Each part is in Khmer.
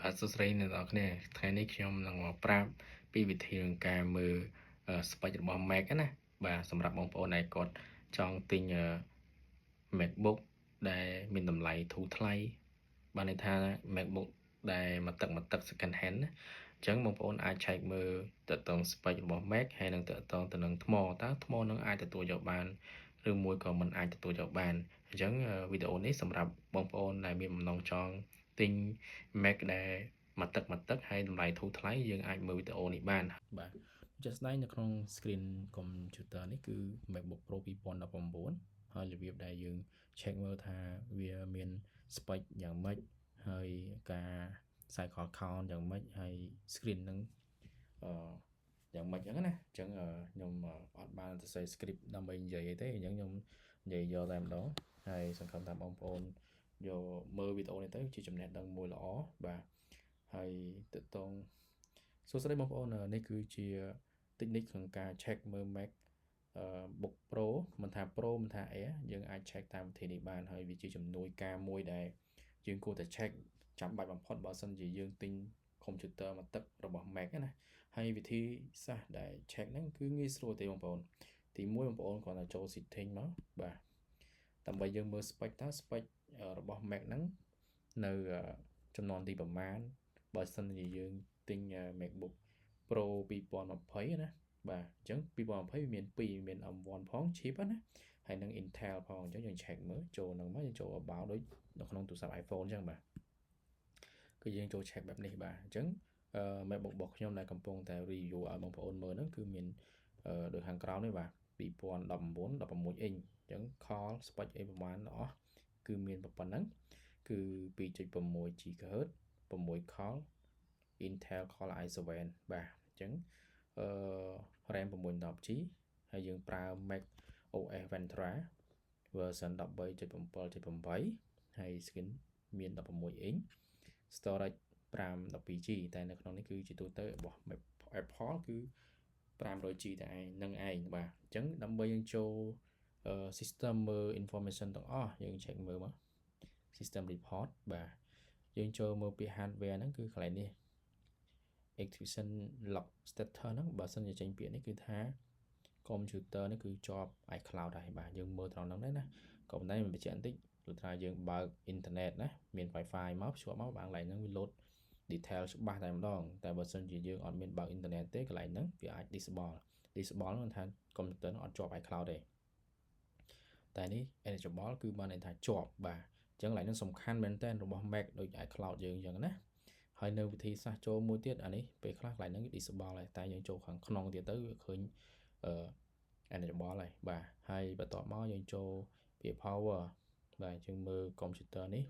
បាទសួស្តីអ្នកនរគ្នាថ្ងៃនេះខ្ញុំនឹងមកប្រាប់ពីវិធីក្នុងការមើលស្ពេចរបស់ Mac ណាបាទសម្រាប់បងប្អូនដែលគាត់ចង់ទិញ MacBook ដែលមានតម្លៃធូរថ្លៃបានន័យថា MacBook ដែលមកទឹក second hand ណាអញ្ចឹងបងប្អូនអាចឆែកមើលទៅតឹងស្ពេចរបស់ Mac ហើយនឹងទៅតឹងទៅនឹងថ្មតើថ្មនឹងអាចទទួលយកបានឬមួយក៏មិនអាចទទួលយកបានអញ្ចឹងវីដេអូនេះសម្រាប់បងប្អូនដែលមានបំណងចង់ទិញ Mac ដែលមកទឹកហើយតម្លៃធូរថ្លៃយើងអាចមើលវីដេអូនេះបានបាទជាក់ស្ដែងនៅក្នុង screen computer នេះគឺ MacBook Pro 2019ហើយរបៀបដែលយើង check មើលថាវាមាន spec យ៉ាងម៉េចហើយការ cycle count យ៉ាងម៉េចហើយ screen នឹងយ៉ាងម៉េចហ្នឹងណាអញ្ចឹងខ្ញុំអត់បានសរសេរ script ដើម្បីនិយាយអីទេអញ្ចឹងខ្ញុំនិយាយយកតែម្ដងហើយសង្ឃឹមថាបងប្អូនយកមើលវីដេអូនេះទៅជាចំណេះដឹងមួយល្អបាទហើយតើតងសួស្តីបងប្អូននេះគឺជា technique ក្នុងការ check មើល Mac Book Pro មិនថា Pro មិនថា Air យើងអាច check តាមវិធីនេះបានហើយវាជាជំនួយការមួយដែលយើងគួរតែ check ចាំបាច់បំផុតបើសិនជាយើងទិញ computer មកទឹករបស់ Mac ណាហើយវិធីសាស្ត្រដែល check ហ្នឹងគឺងាយស្រួលទេបងប្អូនទី1បងប្អូនគ្រាន់តែចូល setting មកបាទដើម្បីយើងមើល spec តើ spec របស់ Mac ហ្នឹងនៅចំនួនទីប្រមាណបើសិនជាយើងទិញ MacBook Pro 2020ណាបាទអញ្ចឹង2020វាមាន2មាន M1 ផង chip ណាហើយនឹង Intel ផងអញ្ចឹងយើង check មើលចូលហ្នឹងមកយើងចូល about ដូចនៅក្នុងទូរស័ព្ទ iPhone អញ្ចឹងបាទគឺយើងចូល check បែបនេះបាទអញ្ចឹងMacBook របស់ខ្ញុំដែលកំពុងតែ review ឲ្យបងប្អូនមើលហ្នឹងគឺមានដូចខាងក្រោមនេះបាទ2019 16 inch អញ្ចឹង call spec អីប្រហែលអស់គឺមានប៉ុណ្ណឹងគឺ 2.6 GHz 6 call Intel Core i7 បាទអញ្ចឹងRAM 610GB ហើយយើងប្រើ Mac OS Ventura version 13.7.8 ហើយ screen មាន16 inch storage 512GB តែនៅក្នុងនេះគឺជាទូទៅរបស់ Apple គឺ 500GB តែនឹងឯងបាទអញ្ចឹងដើម្បីយើងចូល system មើល information ទាំងអស់យើង check មើលមក system report បាទយើងចូលមើលពី hardware ហ្នឹងគឺកន្លែងនេះ activation lock status ហ្នឹងបើសិនជាចេញពាក្យនេះគឺថា computer នេះគឺជាប់ iCloud ហើយបាទយើងមើលត្រង់ហ្នឹងដែរណាក៏ប៉ុន្តែmìnhបញ្ជាក់បន្តិចព្រោះថាយើងបើក internet ណាមាន Wi-Fi មកភ្ជាប់មកបាទកន្លែងហ្នឹងវា load detail ច្បាស់តែម្ដងតែបើសិនជាយើងអត់មានបើក internet ទេកន្លែងហ្នឹងវាអាច disable ហ្នឹងថា computer ហ្នឹងអត់ជាប់ iCloud ទេតែនេះ enable គឺបានន័យថាជាប់បាទអញ្ចឹងកន្លែងហ្នឹងសំខាន់មែនតើរបស់ Mac ដូច iCloud យើងអញ្ចឹងណាហើយនៅវិធីសាស្ត្រចូលមួយទៀតអានេះពេលខ្លះកន្លែងហ្នឹង disable ហើយតែយើងចូលខាងក្នុងទៀតទៅវាឃើញenable ហើយបាទហើយបន្ទាប់មកយើងចូលពី power បាទយើងមើល computer នេះ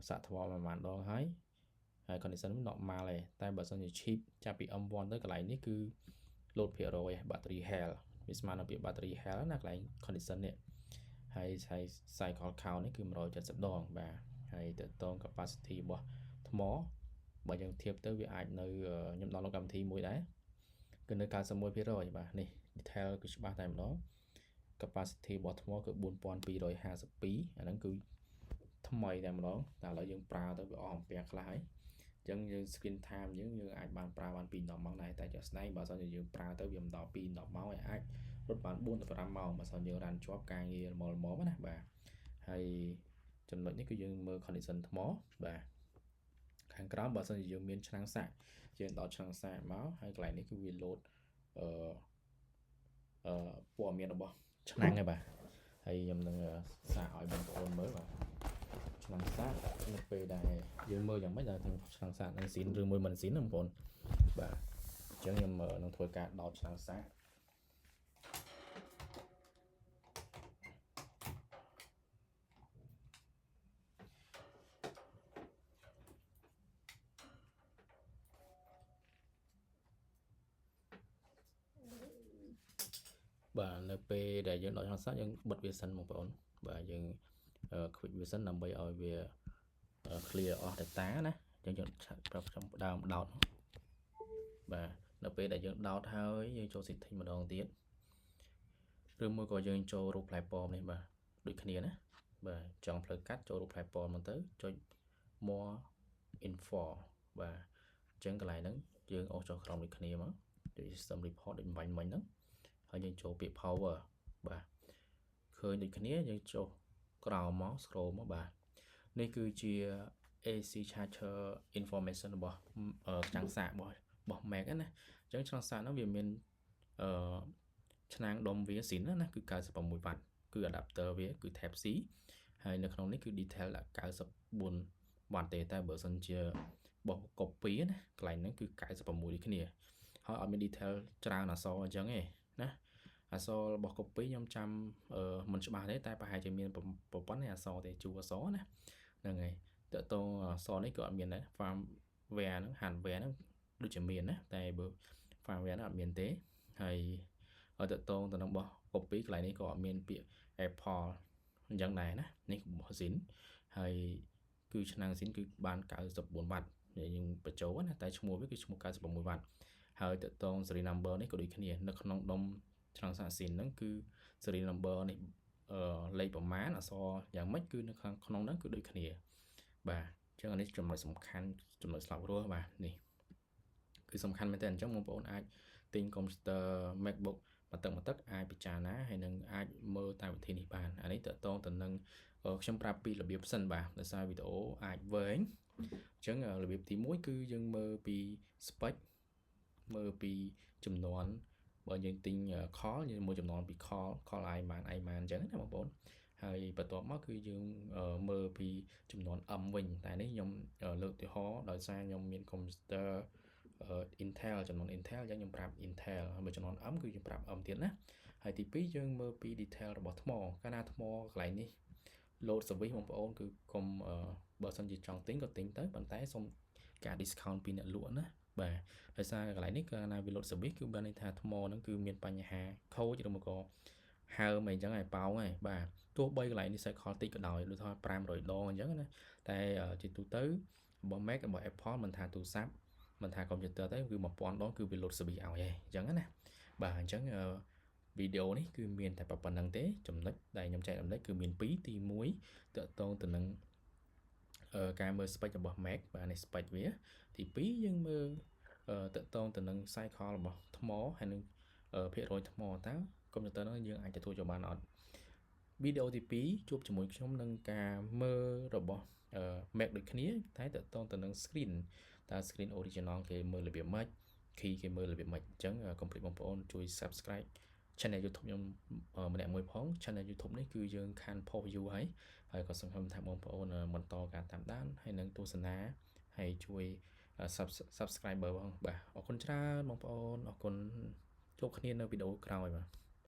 សាកថ្មប្រហែលដងហើយ condition វា normal ហើយតែបើសិនជា chip ចាប់ពី M1 ទៅកន្លែងនេះគឺ load ភាគរយ battery health វាស្មើនឹងពាក្យ battery health ណាកន្លែង condition នេះហើយ cycle count នេះគឺ170ដងបាទហើយទៅតង capacity របស់ថ្មបើយើងធៀបទៅវាអាចនៅខ្ញុំ download កម្មវិធីមួយដែរគឺនៅ 91% បាទនេះ detail គឺច្បាស់តែម្ដង capacity របស់ថ្មគឺ 4252 អាហ្នឹងគឺថ្មីតែម្ដងតែឥឡូវយើងប្រើទៅវាអស់អំពែខ្លះហើយអញ្ចឹងយើង screen time យើងអាចបានប្រើបានពី10ម៉ោងដែរតែជាក់ស្ដែងបើសិនជាយើងប្រើទៅវាមិនដល់ពី10ម៉ោងហើយអាចរត់បាន4ទៅ5ម៉ោងបើសិនយើងរានជាប់ការងារល្មមណាបាទហើយចំណុចនេះគឺយើងមើល condition ថ្មបាទខាងក្រោមបើសិនជាយើងមានឆ្នាំងសាកយើងដោតឆ្នាំងសាកមកហើយកន្លែងនេះគឺវា load ព័ត៌មានរបស់ឆ្នាំងហ្នឹងបាទហើយខ្ញុំនឹងសាកឲ្យបងប្អូនមើលបាទឆ្នាំងសាកនៅពេលដែលយើងមើលយ៉ាងម៉េចដល់ឆ្នាំងសាកនឹងស៊ីនឬមួយមិនស៊ីនណាបងប្អូនបាទអញ្ចឹងខ្ញុំនឹងធ្វើការដោតឆ្នាំងសាកបាទនៅពេលដែលយើងដកឆ្នាំងសាកយើងបិទវាសិនបងប្អូនបាទយើងquit វាសិនដើម្បីឲ្យវា clear អស់ data ណាអញ្ចឹងយើងប្រើខ្ញុំដើមដោតបាទនៅពេលដែលយើងដោតហើយយើងចូល setting ម្ដងទៀតឬមួយក៏យើងចូលរូបផ្លែប៉ោមនេះបាទដូចគ្នាណាបាទចង់ផ្លូវកាត់ចូលរូបផ្លែប៉ោមហ្នឹងទៅចុច more info បាទអញ្ចឹងកន្លែងហ្នឹងយើងអូសចូលក្រុមដូចគ្នាមកដូច system report ដូចបាញ់មិញហ្នឹងហើយយើងចូលពាក្យ power បាទឃើញដូចគ្នាយើងចុះក្រោមមក scroll មកបាទនេះគឺជា AC charger information របស់ឆ្នាំងសាករបស់ Mac ណាអញ្ចឹងឆ្នាំងសាកហ្នឹងវាមានឆ្នាំងដុំវាស៊ីនណាគឺ96 វ៉ាត់គឺ adapter វាគឺ Type C ហើយនៅក្នុងនេះគឺ detail ដាក់94 វ៉ាត់ទេតែបើសិនជាបោះ copy ណាកន្លែងហ្នឹងគឺ96ដូចគ្នាហើយអត់មាន detail ច្រើនអក្សរអញ្ចឹងទេណាអក្សររបស់ copy ខ្ញុំចាំមិនច្បាស់ទេតែប្រហែលជាមានប្រព័ន្ធអក្សរទេជួអក្សរណាហ្នឹងហើយតើតើអក្សរនេះក៏អត់មានដែរ firmware ហ្នឹង hardware ហ្នឹងដូចជាមានណាតែបើ firmware ហ្នឹងអត់មានទេហើយតើតើទៅនឹងរបស់ copy កន្លែងនេះក៏អត់មានពាក្យ Apple អញ្ចឹងដែរណានេះរបស់ Zin ហើយគឺឆ្នាំង Zin គឺបាន94 វ៉ាត់យើងបញ្ចូលណាតែឈ្មោះវាគឺឈ្មោះ96 វ៉ាត់ហើយតើតើ serial number នេះក៏ដូចគ្នានៅក្នុងដុំឆ្នាំងសាក Zin ហ្នឹងគឺ serial number នេះលេខប្រមាណអក្សរយ៉ាងម៉េចគឺនៅក្នុងហ្នឹងគឺដូចគ្នាបាទអញ្ចឹងនេះចំណុចសំខាន់ចំណុចស្លាប់រស់បាទនេះគឺសំខាន់មែនតើអញ្ចឹងបងប្អូនអាចទិញ computer MacBook មកទឹកអាចពិចារណាហើយនឹងអាចមើលតាមវិធីនេះបានអានេះតើតទៅនឹងខ្ញុំប្រាប់ពីរបៀបសិនបាទដោយសារវីដេអូអាចវែងអញ្ចឹងរបៀបទី1គឺយើងមើលពី spec មើលពីចំនួនបើយើងទិញ call យើងមើលចំនួនពី call អាយម៉ានអញ្ចឹងណាបងប្អូនហើយបន្ទាប់មកគឺយើងមើលពីចំនួន M វិញតែនេះខ្ញុំលើកឧទាហរណ៍ដោយសារខ្ញុំមាន computer Intel ចំនួន Intel អញ្ចឹងខ្ញុំប្រាប់ Intel ហើយមួយចំនួន M គឺខ្ញុំប្រាប់ M ទៀតណាហើយទី2យើងមើលពី detail របស់ថ្មកាលណាថ្មកន្លែងនេះ load service បងប្អូនគឺកុំបើសិនជាចង់ទិញក៏ទិញទៅប៉ុន្តែសូមការ discount ពីអ្នកលក់ណាបាទដោយសារកន្លែងនេះកាលណាវា load service គឺបានន័យថាថ្មហ្នឹងគឺមានបញ្ហាខូចឬមកក៏ហើមអីចឹងហើយប៉ោងហើយបាទទោះបីកន្លែងនេះ cycle តិចក៏ដោយដូចថា500 ដងអញ្ចឹងណាតែជាទូទៅរបស់ Mac របស់ Apple មិនថាទូរស័ព្ទមិនថាកុំព្យូទ័រទេគឺ1000 ដងគឺវា load service ឲ្យហើយអញ្ចឹងណាបាទអញ្ចឹងវីដេអូនេះគឺមានតែប៉ុណ្្នឹងទេចំណុចដែលខ្ញុំចែករំលែកគឺមាន2ទី1តកតងទៅនឹងការមើល spec របស់ Mac បាទនេះ spec វាទី2យើងមើលតកតងទៅនឹង cycle របស់ថ្មហើយនឹងភាគរយថ្មតើកុំព្យូទ័រនោះយើងអាចទទួលយកបានអត់វីដេអូទី2ជួបជាមួយខ្ញុំនឹងការមើលរបស់Mac ដូចគ្នាតែតកតងទៅនឹង screen តើ screen original គេមើលរបៀបម៉េច key គេមើលរបៀបម៉េចអញ្ចឹងកុំភ្លេចបងប្អូនជួយ subscribe channel YouTube ខ្ញុំម្នាក់មួយផង channel YouTube នេះគឺយើងខាន post view ហើយក៏សង្ឃឹមថាបងប្អូនបន្តការតាមដានហើយនឹងទស្សនាហើយជួយ subscriber បងបាទអរគុណច្រើនបងប្អូនអរគុណជួបគ្នានៅវីដេអូក្រោយបាទ